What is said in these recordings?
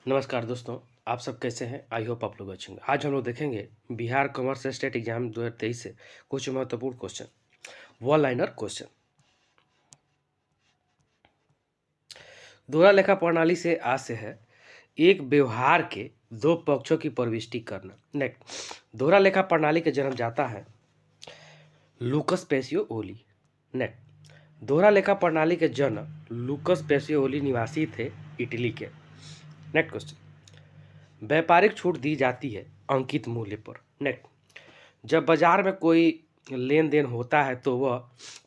नमस्कार दोस्तों, आप सब कैसे हैं? आई होप आप लोग अच्छे होंगे। आज हम लोग देखेंगे बिहार कॉमर्स स्टेट एग्जाम 2023 से कुछ महत्वपूर्ण क्वेश्चन, वन लाइनर क्वेश्चन। दोहरा लेखा प्रणाली से आज से है एक व्यवहार के दो पक्षों की प्रविष्टि करना। नेक्स्ट, दोहरा लेखा प्रणाली के जन्म जाता है लूकस पेसियोली। नेक्स्ट, दोहरा लेखा प्रणाली के जन्म लूकस पेसियोली निवासी थे इटली के। नेक्स्ट क्वेश्चन, व्यापारिक छूट दी जाती है अंकित मूल्य पर। नेक्स्ट, जब बाजार में कोई लेन देन होता है तो वह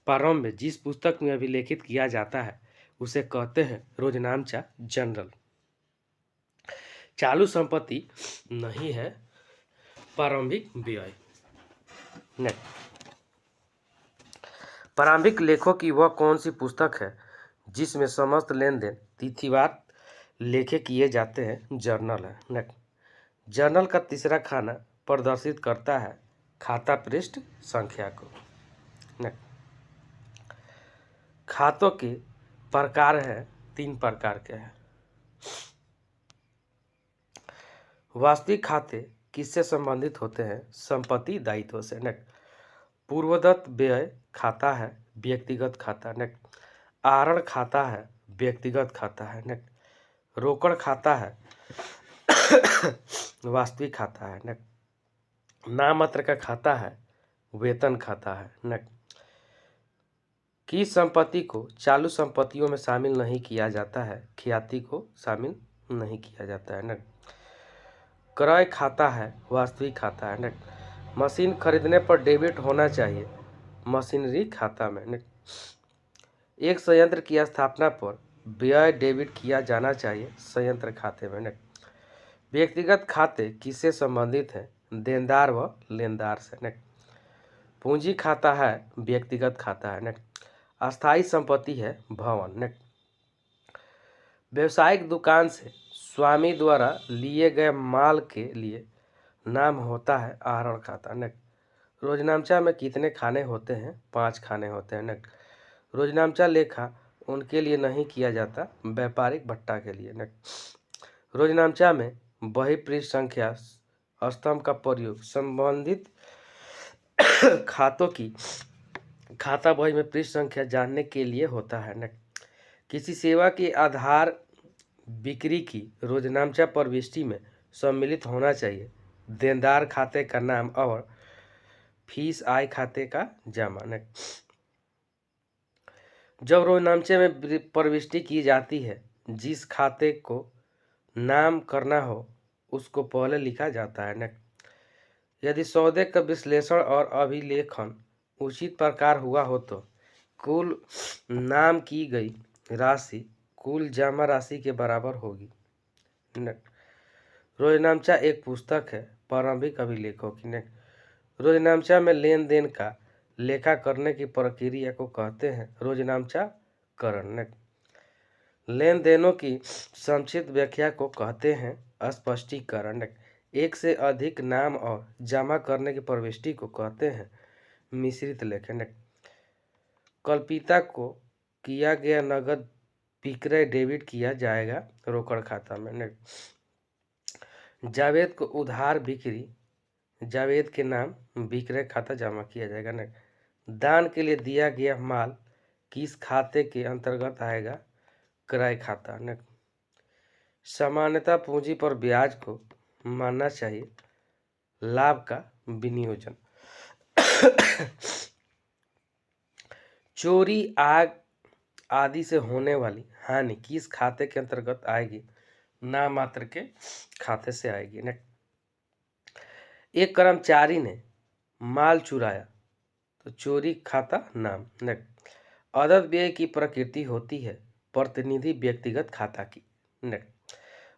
प्रारंभ में जिस पुस्तक में अभिलेखित किया जाता है उसे कहते हैं रोजनामचा जनरल। चालू संपत्ति नहीं है प्रारंभिक व्यय। नेक्स्ट, प्रारंभिक लेखों की वह कौन सी पुस्तक है जिसमें समस्त लेन देन तिथिवार लेखे किए जाते हैं? जर्नल है। नेक्स्ट, जर्नल का तीसरा खाना प्रदर्शित करता है खाता पृष्ठ संख्या को। नेक्स्ट, खातों के प्रकार है तीन प्रकार के हैं। वास्तविक खाते किससे संबंधित होते हैं? संपत्ति दायित्व से। नेक्स्ट, पूर्वदत्त व्यय खाता है व्यक्तिगत खाता। नेक्स्ट, आहरण खाता है व्यक्तिगत खाता है। नेक्स्ट, रोकड़ खाता है वास्तविक खाता है। नेक्स्ट, नाममात्र का खाता है वेतन खाता है। नेक्स्ट, किस संपत्ति को चालू संपत्तियों में शामिल नहीं किया जाता है? ख्याति को शामिल नहीं किया जाता है। नेक्स्ट, क्रय खाता है वास्तविक खाता है। नेक्स्ट, मशीन खरीदने पर डेबिट होना चाहिए मशीनरी खाता में। नेक्स्ट, एक संयंत्र की स्थापना पर व्यय डेबिट किया जाना चाहिए संयंत्र खाते में। नेक्स्ट, व्यक्तिगत खाते किससे संबंधित हैं? देनदार व लेनदार से। नेक्स्ट, पूंजी खाता है व्यक्तिगत खाता है। नेक्स्ट, अस्थायी संपत्ति है भवन। नेक्स्ट, व्यवसायिक दुकान से स्वामी द्वारा लिए गए माल के लिए नाम होता है आहरण खाता। नेक्स्ट, रोजनामचा में कितने खाने होते हैं? 5 खाने होते हैं। नेक्स्ट, रोजनामचा लेखा उनके लिए नहीं किया जाता व्यापारिक भट्टा के लिए। नेक्स्ट, रोजनामचा में बही पृष्ठ संख्या स्तंभ का प्रयोग संबंधित खातों की खाता बही में पृष्ठ संख्या जानने के लिए होता है। नेक्स्ट, किसी सेवा के आधार बिक्री की रोजनामचा प्रविष्टि में सम्मिलित होना चाहिए देनदार खाते का नाम और फीस आय खाते का जमा। नेक्स्ट, जब रोजनामचे में प्रविष्टि की जाती है जिस खाते को नाम करना हो उसको पहले लिखा जाता है। नेक्स्ट, यदि सौदे का विश्लेषण और अभिलेखन उचित प्रकार हुआ हो तो कुल नाम की गई राशि कुल जमा राशि के बराबर होगी। रोजनामचा एक पुस्तक है प्रारंभिक अभिलेखों की। नेक्स्ट, रोजनामचा में लेन देन का लेखा करने की प्रक्रिया को कहते हैं रोजनामचा करण। नेक्स्ट, लेन देनों की संक्षिप्त व्याख्या को कहते हैं स्पष्टीकरण। नेक्स्ट, एक से अधिक नाम और जमा करने की प्रविष्टि को कहते हैं मिश्रित लेखन। कल्पिता को किया गया नगद विक्रय डेबिट किया जाएगा रोकड़ खाता में। जावेद को उधार बिक्री जावेद के नाम विक्रय खाता जमा किया जाएगा। दान के लिए दिया गया माल किस खाते के अंतर्गत आएगा? क्रय खाता। सामान्यतः पूंजी पर ब्याज को मानना चाहिए लाभ का विनियोजन। चोरी आग आदि से होने वाली हानि किस खाते के अंतर्गत आएगी? नाम मात्र के खाते से आएगी। एक कर्मचारी ने माल चुराया तो चोरी खाता नाम। अदद व्यय की प्रकृति होती है प्रतिनिधि व्यक्तिगत खाता की।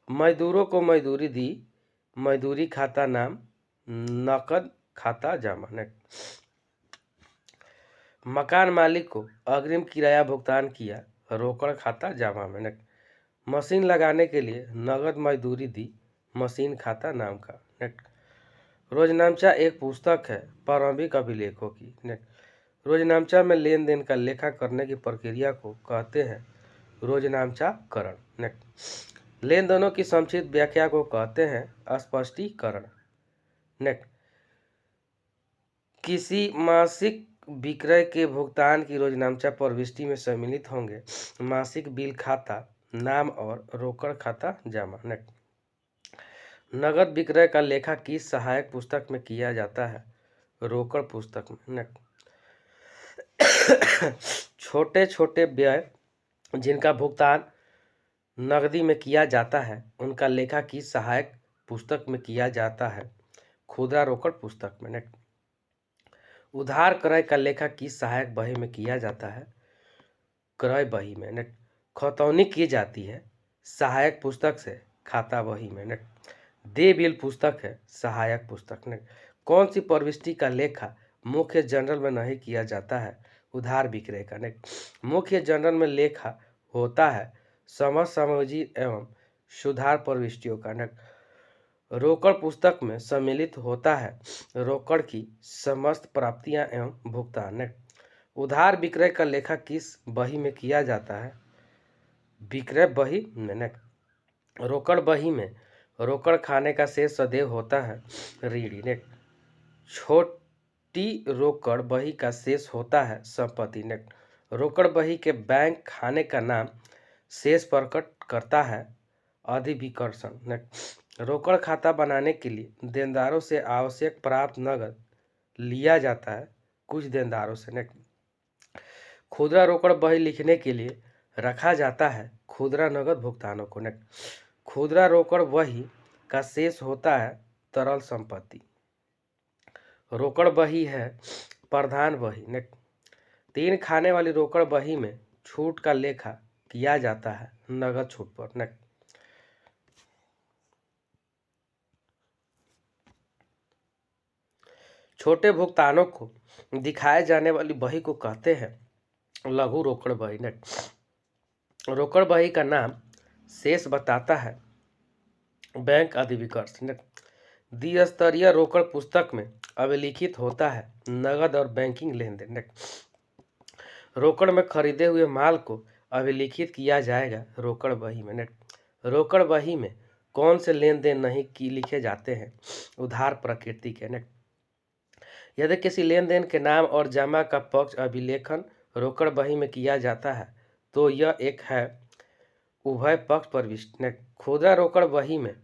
मजदूरों को मजदूरी दी मजदूरी खाता नाम नकद खाता जमा। मकान मालिक को अग्रिम किराया भुगतान किया रोकड़ खाता जमा में। मशीन लगाने के लिए नगद मजदूरी दी मशीन खाता नाम का। रोजनामचा एक पुस्तक है प्रारंभिक अभिलेखों की। रोजनामचा में लेन देन का लेखा करने की प्रक्रिया को कहते हैं रोजनामचा करण। लेन देनों की संक्षिप्त व्याख्या को कहते हैं स्पष्टीकरण। नेक्स्ट, किसी मासिक विक्रय के भुगतान की रोजनामचा प्रविष्टि में सम्मिलित होंगे मासिक बिल खाता, नाम और रोकड़ खाता जमा। नेक्स्ट, नगद विक्रय का लेखा किस सहायक पुस्तक में किया जाता है? रोकड़ पुस्तक में। नेक्स्ट, छोटे छोटे व्यय जिनका भुगतान नकदी में किया जाता है उनका लेखा किस सहायक पुस्तक में किया जाता है? खुदरा रोकड़ पुस्तक में। नेक्स्ट, उधार क्रय का लेखा किस सहायक बही में किया जाता है? क्रय बही में। नेक्स्ट, खतौनी की जाती है सहायक पुस्तक से खाता बही में। नेक्स्ट, देय बिल पुस्तक है सहायक पुस्तक। नेक्स्ट, कौन सी प्रविष्टि का लेखा मुख्य जनरल में नहीं किया जाता है? उधार विक्रय का। नेक्स्ट, मुख्य जनरल में लेखा होता है समस्त समायोजी एवं सुधार प्रविष्टियों का। नेक्स्ट, रोकड़ पुस्तक में सम्मिलित होता है रोकड़ की समस्त प्राप्तियां एवं भुगतान। नेक्स्ट, उधार विक्रय का लेखा किस बही में किया जाता है? विक्रय बही में। नेक्स्ट, रोकड़ बही में रोकड़ खाने का शेष सदैव होता है ऋणी। नेक्स्ट, छोटी रोकड़ बही का शेष होता है संपत्ति। नेक्स्ट, रोकड़ बही के बैंक खाने का नाम शेष प्रकट करता है अधिविकर्षण। नेक्स्ट, रोकड़ खाता बनाने के लिए देनदारों से आवश्यक प्राप्त नगद लिया जाता है कुछ देनदारों से। नेक्स्ट, खुदरा रोकड़ बही लिखने के लिए रखा जाता है खुदरा नगद भुगतानों को। नेक्स्ट, खुदरा रोकड़ बही का शेष होता है तरल संपत्ति। रोकड़ बही है प्रधान बही। नेक्स्ट, 3 खाने वाली रोकड़ बही में छूट का लेखा किया जाता है नगद छूट पर। नेक्स्ट, छोटे भुगतानों को दिखाए जाने वाली बही को कहते हैं लघु रोकड़ बही। नेक्स्ट, रोकड़ बही का नाम शेष बताता है बैंक अधिविकर्ष। नेक्स्ट, द्विस्तरीय रोकड़ पुस्तक में अभिलिखित होता है नगद और बैंकिंग लेन देन। नेक्स्ट, रोकड़ में खरीदे हुए माल को अभिलिखित किया जाएगा रोकड़ बही में। नेक्स्ट, रोकड़ बही में कौन से लेन देन नहीं की लिखे जाते हैं? उधार प्रकृति के। नेक्स्ट, यदि किसी लेन देन के नाम और जमा का पक्ष अभिलेखन रोकड़ बही में किया जाता है तो यह एक है उभय पक्ष प्रविष्टि। नेक्स्ट, खुदरा रोकड़ बही में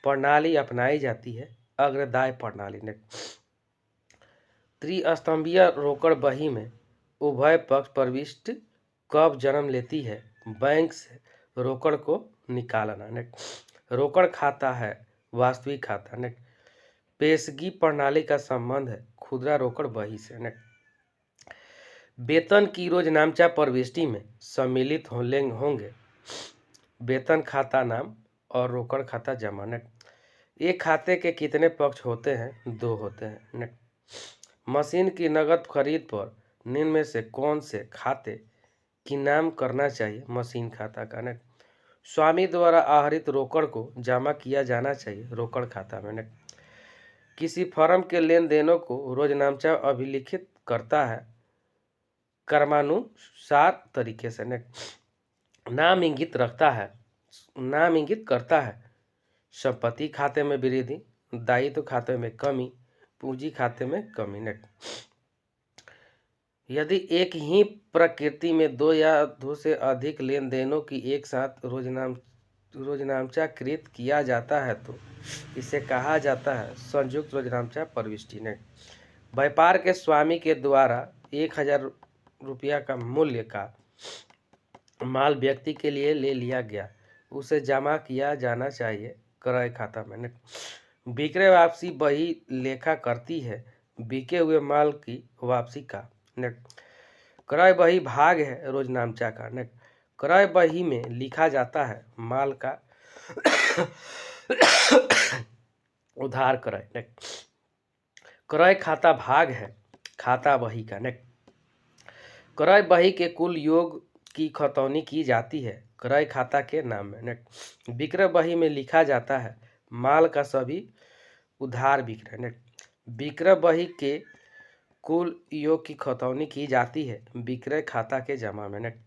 प्रणाली अपनाई जाती है अग्रदाय प्रणाली। नेक्स्ट, त्रिस्तंभीय रोकड़ बही में उभय पक्ष प्रविष्टि कब जन्म लेती है? बैंक से रोकड़ को निकालना। नेक्स्ट, रोकड़ खाता है वास्तविक खाता। नेक्स्ट, पेशगी प्रणाली का संबंध है खुदरा रोकड़ बही से। नेक्स्ट, वेतन की रोजनामचा प्रविष्टि में सम्मिलित होंगे वेतन खाता नाम और रोकड़ खाता जमा। नेक्स्ट, एक खाते के कितने पक्ष होते हैं? 2 होते हैं। नेक्स्ट, मशीन की नकद खरीद पर निम्न में से कौन से खाते की नाम करना चाहिए? मशीन खाता का। नेक्स्ट, स्वामी द्वारा आहरित रोकड़ को जमा किया जाना चाहिए रोकड़ खाता में। नेक्स्ट, किसी फर्म के लेन देनों को रोजनामचा अभिलिखित करता है क्रमानुसार तरीके से। नेक्स्ट, नाम इंगित करता है संपत्ति खाते में वृद्धि, दायित्व खाते में कमी, पूंजी खाते में कमी। नेक्स्ट, यदि एक ही प्रकृति में 2 या 2 से अधिक लेन देनों की एक साथ रोजनामचाकृत किया जाता है तो इसे कहा जाता है संयुक्त रोजनामचा प्रविष्टि। नेक्स्ट, व्यापार के स्वामी के द्वारा 1000 रुपया का मूल्य का माल व्यक्ति के लिए ले लिया गया, उसे जमा किया जाना चाहिए क्रय खाता में। विक्रय वापसी बही लेखा करती है बिके हुए माल की वापसी का। नेक्स्ट, क्रय बही भाग है रोजनामचा का। नेक्स्ट, क्रय बही में लिखा जाता है माल का उधार क्रय। नेक्स्ट, क्रय खाता भाग है खाता बही का। नेक्स्ट, क्रय बही के कुल योग की खतौनी की जाती है क्रय खाता के नाम में। नेक्स्ट, विक्रय बही में लिखा जाता है माल का सभी उधार विक्रय। नेक्स्ट, विक्रय बही के कुल योग की खतौनी की जाती है विक्रय खाता के जमा में। नेक्स्ट,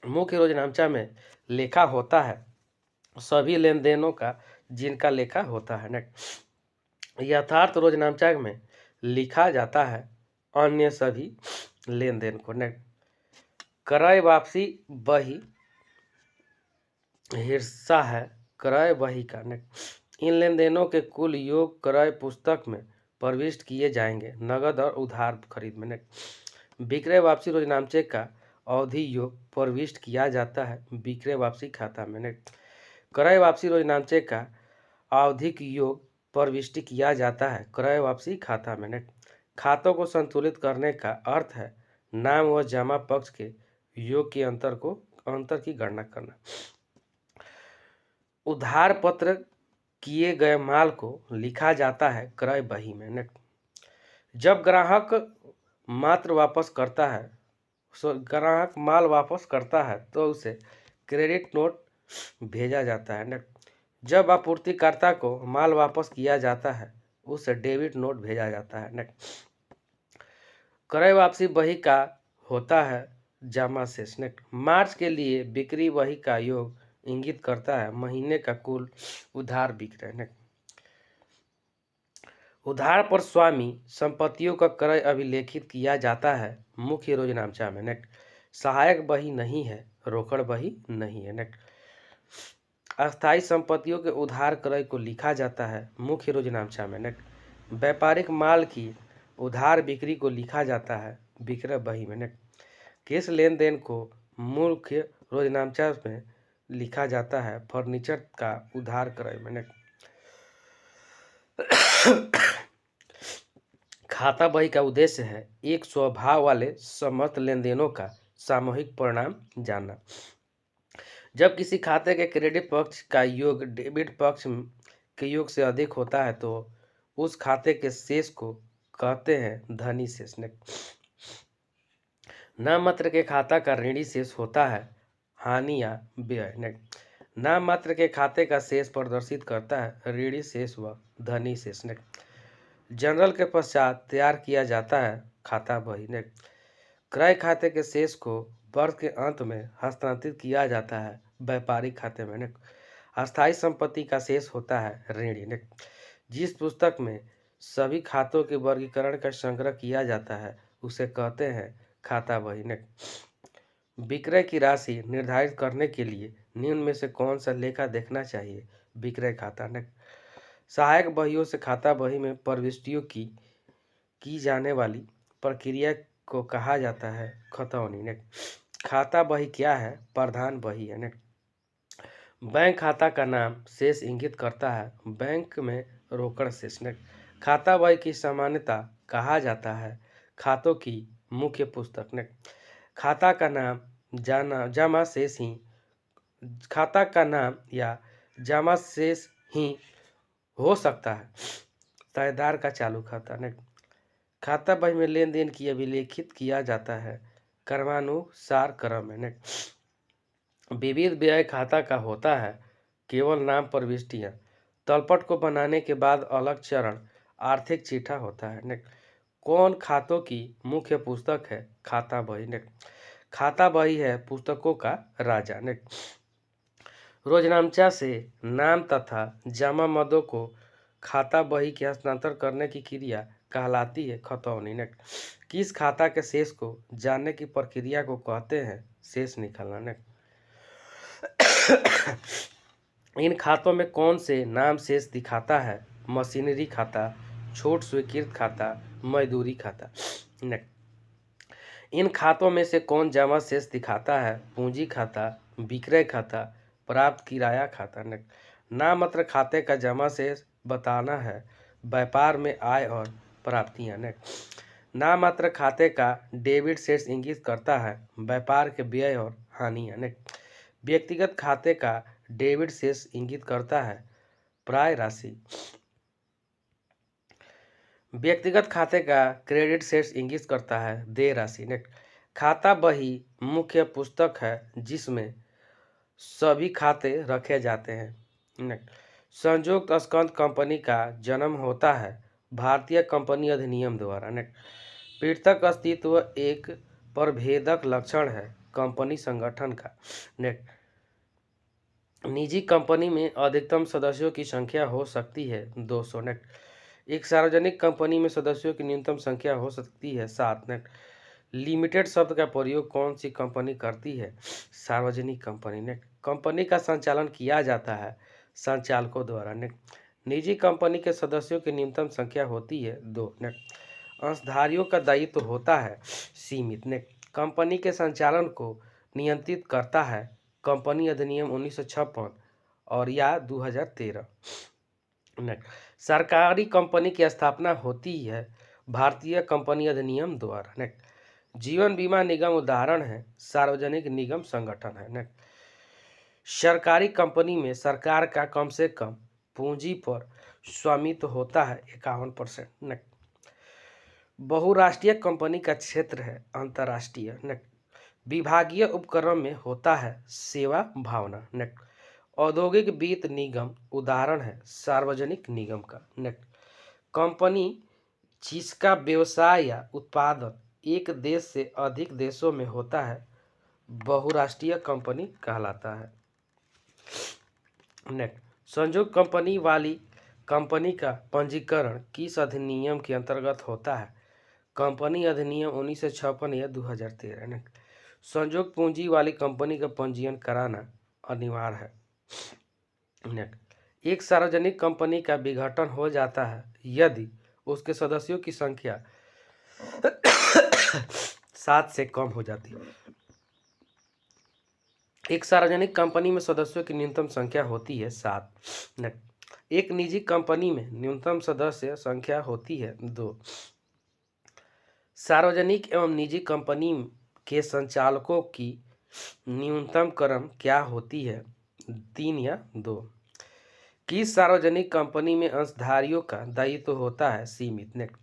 मुख्य रोजनामचा में लेखा होता है सभी लेन देनों का जिनका लेखा होता है नेक्स्ट। यथार्थ रोजनामचा में लिखा जाता है अन्य सभी लेन देन को नेक्स्ट। क्रय वापसी बही हिस्सा है क्रय बही का नेक्स्ट। इन लेन देनों के कुल योग क्रय पुस्तक में प्रविष्ट किए जाएंगे नगद और उधार खरीद में नेक्स्ट। विक्रय वापसी रोजनामचे का अवधि योग प्रविष्ट किया जाता है विक्रय वापसी खाता में नेक्स्ट। क्रय वापसी रोजनामचे का आवधिक योग प्रविष्टि किया जाता है क्रय वापसी खाता में नेक्स्ट। खातों को संतुलित करने का अर्थ है नाम व जमा पक्ष के योग के अंतर की गणना करना। उधार पत्र किए गए माल को लिखा जाता है क्रय बही में नेक्स्ट। जब ग्राहक ग्राहक माल वापस करता है तो उसे क्रेडिट नोट भेजा जाता है नेक्स्ट। जब आपूर्तिकर्ता को माल वापस किया जाता है उसे डेबिट नोट भेजा जाता है नेक्स्ट। क्रय वापसी बही का होता है जमा शेष नेक्स्ट। मार्च के लिए बिक्री बही का योग इंगित करता है महीने का कुल उधार बिक्री नेक्स्ट। उधार पर स्वामी संपत्तियों का क्रय अभिलेखित किया जाता है मुख्य रोजनामचा में नेक्स्ट। सहायक बही नहीं है रोकड़ बही नहीं है नेक्स्ट। अस्थायी संपत्तियों के उधार क्रय को लिखा जाता है मुख्य रोजनामचा में नेक्स्ट। व्यापारिक माल की उधार बिक्री को लिखा जाता है विक्रय बही में नेक्स्ट। किस लेन देन को मुख्य रोजनामचा में लिखा जाता है फर्नीचर का उधार क्रय में नेक्स्ट। खाता बही का उद्देश्य है एक स्वभाव वाले समस्त लेन देनों का सामूहिक परिणाम जानना। जब किसी खाते के क्रेडिट पक्ष का योग डेबिट पक्ष के योग से अधिक होता है तो उस खाते के शेष को कहते हैं धनी शेष। नाम मात्र के खाता का ऋणी शेष होता है हानि या व्यय। नाम मात्र के खाते का शेष प्रदर्शित करता है ऋणी शेष व धनी शेष। जनरल के पश्चात तैयार किया जाता है खाता बही। क्रय खाते के शेष को वर्ष के अंत में हस्तांतरित किया जाता है व्यापारिक खाते में। अस्थायी संपत्ति का शेष होता है ऋणी। जिस पुस्तक में सभी खातों के वर्गीकरण का संग्रह किया जाता है उसे कहते हैं खाता बही। विक्रय की राशि निर्धारित करने के लिए निम्न में से कौन सा लेखा देखना चाहिए विक्रय खाता। सहायक बहियों से खाता बही में प्रविष्टियों की जाने वाली प्रक्रिया को कहा जाता है खतौनी। खाता बही क्या है प्रधान बही है। बैंक खाता का नाम शेष इंगित करता है बैंक में रोकड़ शेष। खाता बही की सामान्यता कहा जाता है खातों की मुख्य पुस्तक। खाता का नाम जमा शेष ही खाता का नाम या जमा शेष ही हो सकता है साझेदार का चालू खाता। खाता बही में लेन देन की अभिलेखित किया जाता है क्रमानुसार क्रम में। विविध व्यय खाता का होता है केवल नाम प्रविष्टियाँ। तलपट को बनाने के बाद अलग चरण आर्थिक चिट्ठा होता है। कौन खातों की मुख्य पुस्तक है खाता बही। खाता बही है पुस्तकों का राजा। रोजनामचा से नाम तथा जमा मदों को खाता बही के हस्तांतर करने की क्रिया कहलाती है खतौनी। किस खाता के शेष को जानने की प्रक्रिया को कहते हैं शेष निकालना। इन खातों में कौन से नाम शेष दिखाता है मशीनरी खाता छूट स्वीकृत खाता मजदूरी खाता। इन खातों में से कौन जमा शेष दिखाता है पूंजी खाता विक्रय खाता प्राप्त किराया खाता। नाम मात्र खाते का जमा शेष बताना है व्यापार में आय और प्राप्तियां। नाम मात्र खाते का डेबिट शेष इंगित करता है व्यापार के व्यय और हानियां। व्यक्तिगत खाते का डेबिट शेष इंगित करता है प्राप्य राशि। व्यक्तिगत खाते का क्रेडिट शेष इंगित करता है देय राशि। खाता बही मुख्य पुस्तक है जिसमें सभी खाते रखे जाते हैं। संयुक्त स्कंध कंपनी का जन्म होता है भारतीय कंपनी अधिनियम द्वारा। पृथक अस्तित्व एक प्रभेदक लक्षण है कंपनी संगठन का। निजी कंपनी में अधिकतम सदस्यों की संख्या हो सकती है 200 नेक्स्ट। एक सार्वजनिक कंपनी में सदस्यों की न्यूनतम संख्या हो सकती है 7 नेक्स्ट। लिमिटेड शब्द का प्रयोग कौन सी कंपनी करती है? सार्वजनिक कंपनी नेक्स्ट। कंपनी का संचालन किया जाता है संचालकों द्वारा नेक्स्ट। निजी कंपनी के सदस्यों की न्यूनतम संख्या होती है 2 नेक्स्ट। अंशधारियों का दायित्व होता है सीमित नेक्स्ट। कंपनी के संचालन को नियंत्रित करता है कंपनी अधिनियम 1956 और या 2013 नेक्स्ट। सरकारी कंपनी की स्थापना होती है भारतीय कंपनी अधिनियम द्वारा नेक्स्ट। जीवन बीमा निगम उदाहरण है सार्वजनिक निगम संगठन है नेक्स्ट। सरकारी कंपनी में सरकार का कम से कम पूंजी पर स्वामित्व होता है 51% नेक्स्ट। बहुराष्ट्रीय कंपनी का क्षेत्र है अंतर्राष्ट्रीय नेक्स्ट। विभागीय उपक्रम में होता है सेवा भावना नेक्स्ट। औद्योगिक वित्त निगम उदाहरण है सार्वजनिक निगम का नेक्स्ट। कंपनी जिसका व्यवसाय या उत्पादन एक देश से अधिक देशों में होता है बहुराष्ट्रीय कंपनी कहलाता है नेक्स्ट। संयुक्त कंपनी वाली कंपनी का पंजीकरण किस अधिनियम के अंतर्गत होता है? कंपनी अधिनियम 1956 या 2013 नेक्स्ट। संयुक्त पूंजी वाली कंपनी का पंजीयन कराना अनिवार्य है नेक्स्ट। एक सार्वजनिक कंपनी का विघटन हो जाता है यदि उसके सदस्यों की संख्या 7 से कम हो जाती है। एक सार्वजनिक कंपनी में सदस्यों की न्यूनतम संख्या होती है 7 नेक्स्ट। एक निजी कंपनी में न्यूनतम सदस्य संख्या होती है 2। सार्वजनिक एवं निजी कंपनी के संचालकों की न्यूनतम क्रम क्या होती है 3 या 2। किस सार्वजनिक कंपनी में अंशधारियों का दायित्व होता है सीमित नेक्स्ट।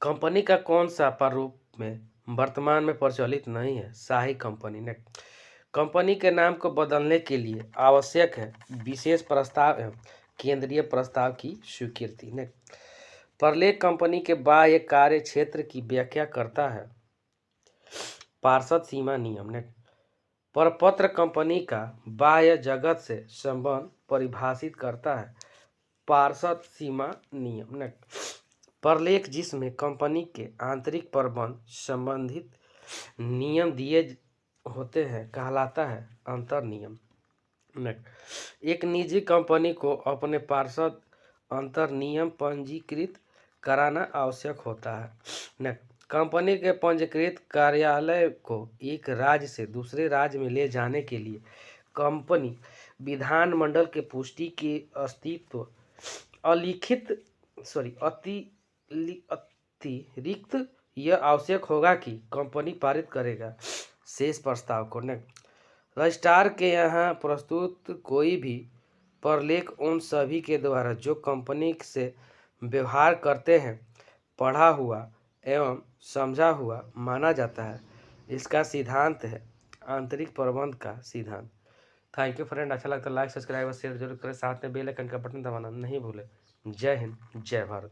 कंपनी का कौन सा प्रारूप में वर्तमान में प्रचलित नहीं है? शाही कंपनी नेक्स्ट। कंपनी के नाम को बदलने के लिए आवश्यक है विशेष प्रस्ताव एवं केंद्रीय प्रस्ताव की स्वीकृति नेक्स्ट। प्रलेख कंपनी के बाह्य कार्य क्षेत्र की व्याख्या करता है पार्षद सीमा नियम नेक्स्ट। प्रपत्र कंपनी का बाह्य जगत से संबंध परिभाषित करता है पार्षद सीमा नियम नेक्स्ट। प्रलेख जिसमें कंपनी के आंतरिक प्रबंध संबंधित नियम दिए होते हैं कहलाता है अंतर नियम नेक्स्ट। एक निजी कंपनी को अपने पार्षद अंतर नियम पंजीकृत कराना आवश्यक होता है नेक्स्ट। कंपनी के पंजीकृत कार्यालय को एक राज्य से दूसरे राज्य में ले जाने के लिए कंपनी विधानमंडल के पुष्टि के अस्तित्व अतिरिक्त यह आवश्यक होगा कि कंपनी पारित करेगा शेष प्रस्ताव को नेक्स्ट। रजिस्ट्रार के यहाँ प्रस्तुत कोई भी प्रलेख उन सभी के द्वारा जो कंपनी से व्यवहार करते हैं पढ़ा हुआ एवं समझा हुआ माना जाता है। इसका सिद्धांत है आंतरिक प्रबंध का सिद्धांत। Thank you friend. अच्छा लगता है लाइक सब्सक्राइब और शेयर जरूर करें। साथ में बेल आइकन का बटन दबाना नहीं भूलें। जय हिंद जय भारत।